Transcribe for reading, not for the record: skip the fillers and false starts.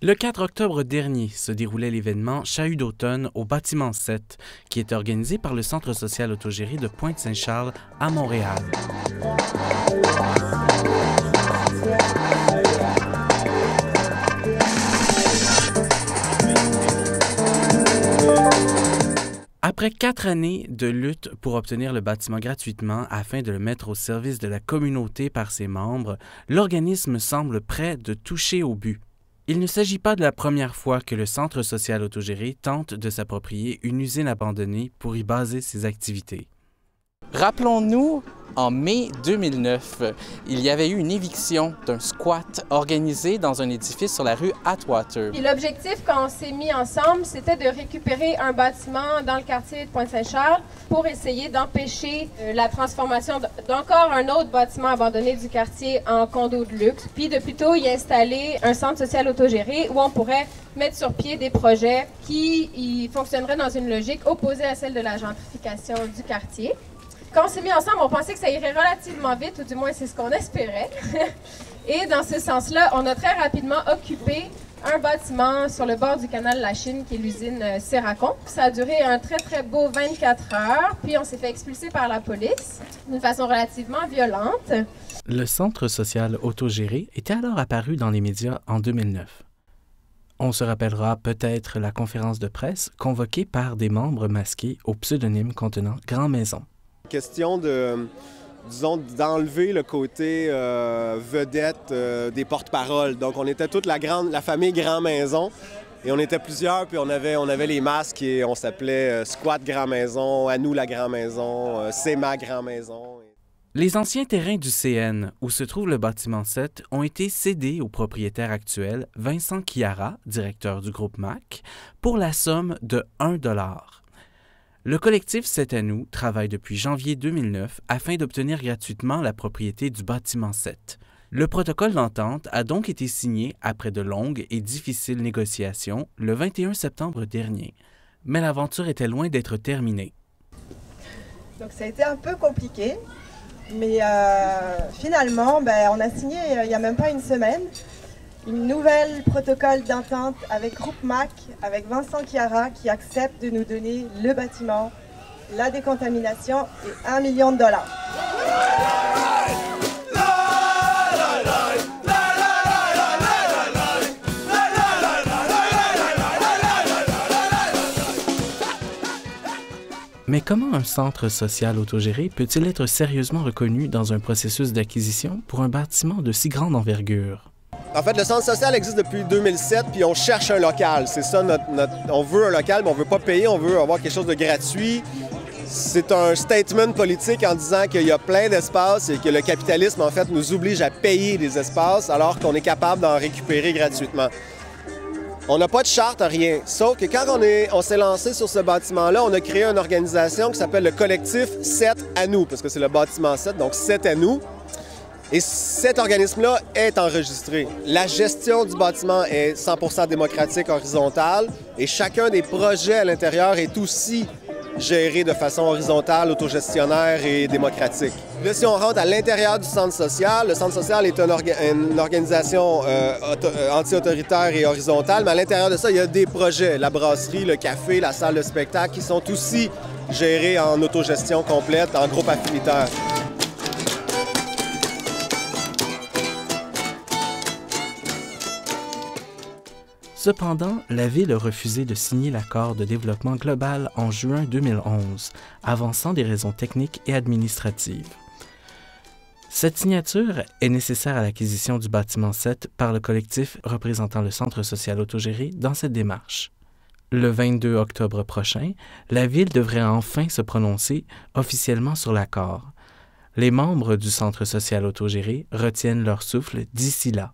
Le 4 octobre dernier se déroulait l'événement Chahut d'automne au bâtiment 7, qui est organisé par le Centre social autogéré de Pointe-Saint-Charles à Montréal. Après 4 années de lutte pour obtenir le bâtiment gratuitement afin de le mettre au service de la communauté par ses membres, l'organisme semble prêt de toucher au but. Il ne s'agit pas de la première fois que le Centre social autogéré tente de s'approprier une usine abandonnée pour y baser ses activités. Rappelons-nous, en mai 2009, il y avait eu une éviction d'un squat organisé dans un édifice sur la rue Atwater. L'objectif, quand on s'est mis ensemble, c'était de récupérer un bâtiment dans le quartier de Pointe-Saint-Charles pour essayer d'empêcher la transformation d'encore un autre bâtiment abandonné du quartier en condo de luxe, puis de plutôt y installer un centre social autogéré où on pourrait mettre sur pied des projets qui fonctionneraient dans une logique opposée à celle de la gentrification du quartier. Quand on s'est mis ensemble, on pensait que ça irait relativement vite, ou du moins c'est ce qu'on espérait. Et dans ce sens-là, on a très rapidement occupé un bâtiment sur le bord du canal La Chine, qui est l'usine Serracon. Ça a duré un très très beau 24 heures, puis on s'est fait expulser par la police d'une façon relativement violente. Le Centre social autogéré était alors apparu dans les médias en 2009. On se rappellera peut-être la conférence de presse convoquée par des membres masqués au pseudonyme contenant Grand Maison. Question disons, d'enlever le côté vedette des porte-paroles. Donc, on était toute la famille Grand Maison et on était plusieurs, puis on avait les masques et on s'appelait Squat Grand Maison, À nous la Grand Maison, C'est ma Grand Maison. Les anciens terrains du CN, où se trouve le bâtiment 7, ont été cédés au propriétaire actuel, Vincent Chiara, directeur du groupe MAC, pour la somme de 1 $. Le collectif C'est à nous travaille depuis janvier 2009 afin d'obtenir gratuitement la propriété du bâtiment 7. Le protocole d'entente a donc été signé après de longues et difficiles négociations le 21 septembre dernier. Mais l'aventure était loin d'être terminée. Donc ça a été un peu compliqué, mais finalement, on a signé il n'y a même pas une semaine une nouvelle protocole d'entente avec Groupe MAC, avec Vincent Chiara, qui accepte de nous donner le bâtiment, la décontamination et $1 million. Mais comment un centre social autogéré peut-il être sérieusement reconnu dans un processus d'acquisition pour un bâtiment de si grande envergure? En fait, le centre social existe depuis 2007, puis on cherche un local. C'est ça, on veut un local, mais on ne veut pas payer, on veut avoir quelque chose de gratuit. C'est un statement politique en disant qu'il y a plein d'espaces et que le capitalisme, en fait, nous oblige à payer des espaces alors qu'on est capable d'en récupérer gratuitement. On n'a pas de charte, rien. Sauf que quand on s'est lancé sur ce bâtiment-là, on a créé une organisation qui s'appelle le collectif 7 à nous, parce que c'est le bâtiment 7, donc 7 à nous. Et cet organisme-là est enregistré. La gestion du bâtiment est 100% démocratique, horizontale, et chacun des projets à l'intérieur est aussi géré de façon horizontale, autogestionnaire et démocratique. Là, si on rentre à l'intérieur du centre social, le centre social est une organisation anti-autoritaire et horizontale, mais à l'intérieur de ça, il y a des projets, la brasserie, le café, la salle de spectacle, qui sont aussi gérés en autogestion complète, en groupe affinitaire. Cependant, la Ville a refusé de signer l'accord de développement global en juin 2011, avançant des raisons techniques et administratives. Cette signature est nécessaire à l'acquisition du bâtiment 7 par le collectif représentant le Centre social autogéré dans cette démarche. Le 22 octobre prochain, la Ville devrait enfin se prononcer officiellement sur l'accord. Les membres du Centre social autogéré retiennent leur souffle d'ici là.